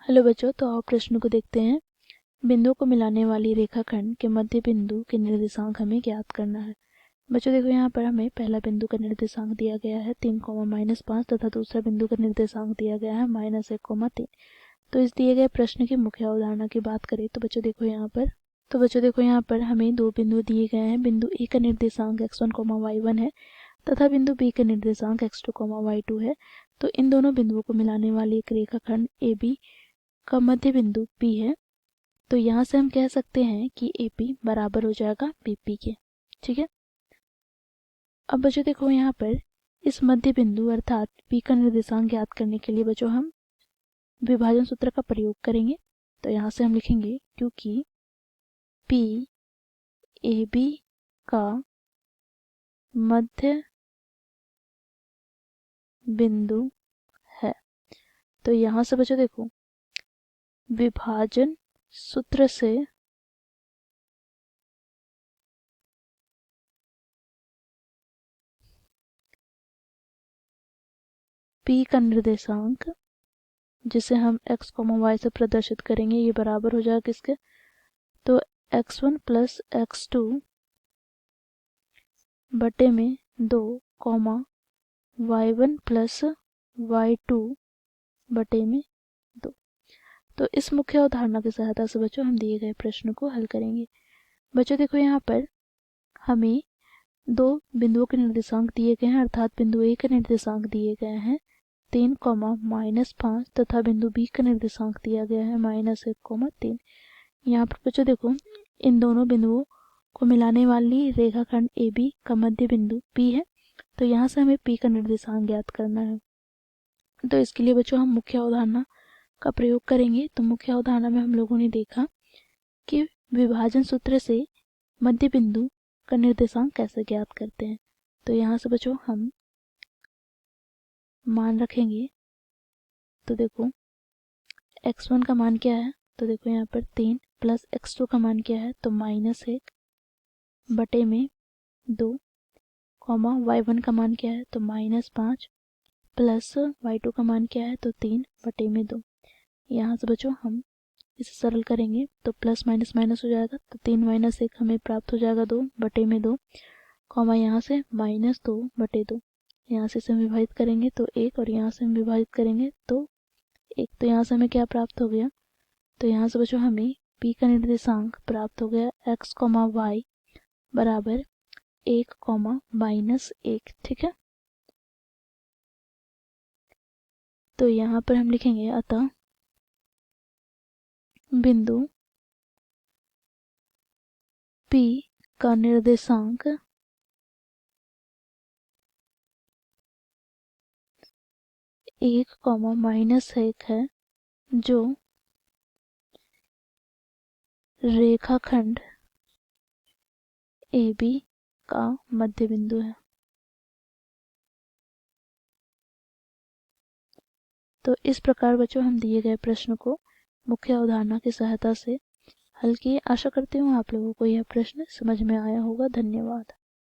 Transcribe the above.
Hello बच्चों, तो आओ प्रश्न को देखते हैं। बिंदुओं को मिलाने वाली रेखाखंड के मध्य बिंदु के निर्देशांक हमें ज्ञात करना है। बच्चों देखो, यहाँ पर हमें पहला बिंदु का निर्देशांक दिया गया है 3, -5 तथा दूसरा बिंदु का निर्देशांक दिया गया है -1, 3। तो इस दिए गए प्रश्न की मुख्य अवधारणा की बात करें तो बच्चों देखो यहाँ पर हमें दो बिंदु दिए गए हैं। बिंदु ए का निर्देशांक x1, y1 है तथा बिंदु बी का निर्देशांक x2, y2 है। तो इन दोनों बिंदुओं को मिलाने वाली एक रेखाखंड AB का मध्य बिंदु P है। तो यहाँ से हम कह सकते हैं कि AP बराबर हो जाएगा BP के। ठीक है। अब बच्चों देखो, यहाँ पर इस मध्य बिंदु अर्थात P का निर्देशांक ज्ञात करने के लिए बच्चों हम विभाजन सूत्र का प्रयोग करेंगे। तो यहाँ से हम लिखेंगे क्योंकि P AB का मध्य बिंदु है। तो यहाँ से बच्चों देखो, विभाजन सूत्र से P का निर्देशांक जिसे हम x, y से प्रदर्शित करेंगे, ये बराबर हो जाएगा किसके? तो x1 + x2 बटे में 2, y1 + y2 बटे में 2। तो इस मुख्य अवधारणा की सहायता से बच्चों हम दिए गए प्रश्न को हल करेंगे। बच्चों देखो, यहाँ पर हमें दो बिंदुओं के निर्देशांक दिए गए हैं, अर्थात बिंदु ए के निर्देशांक दिए गए हैं 3, -5 तथा बिंदु बी का निर्देशांक दिया गया है -1, 3। यहाँ पर बच्चों देखो, इन दोनों बिंदुओं को मिलाने वाली रेखाखंड AB का मध्य बिंदु P है। तो यहाँ से हमें P का निर्देशांक ज्ञात करना है। तो इसके लिए बच्चों हम मुख्य अवधारणा का प्रयोग करेंगे। तो मुख्य अवधारणा में हम लोगों ने देखा कि विभाजन सूत्र से मध्य बिंदु का निर्देशांक कैसे ज्ञात करते हैं। तो यहाँ से बच्चों हम मान रखेंगे। तो देखो, x1 का मान क्या है? तो देखो यहाँ पर 3 + x2 का मान क्या है? तो -1 बटे में 2, y1 का मान क्या है? तो -5 प्लस y2 का मान क्या है? तो 3 बटे में 2। यहाँ से बच्चों हम इसे सरल करेंगे तो प्लस माइनस माइनस हो जाएगा। तो 3 - 1 हमें प्राप्त हो जाएगा 2 बटे में 2, यहाँ से -2 बटे 2। यहाँ से इसे हम विभाजित करेंगे तो 1 और यहाँ से हम विभाजित करेंगे तो 1। तो यहाँ से हमें क्या प्राप्त हो गया? तो यहाँ से बच्चों हमें P का निर्देशांक प्राप्त हो गया x, y बराबर 1, -1। ठीक है। तो यहाँ पर हम लिखेंगे अतः बिंदु P का निर्देशांक -1 है, जो रेखाखंड AB का मध्य बिंदु है। तो इस प्रकार बच्चों हम दिए गए प्रश्न को मुख्य अवधारणा की सहायता से हल किए। आशा करती हूँ आप लोगों को यह प्रश्न समझ में आया होगा। धन्यवाद।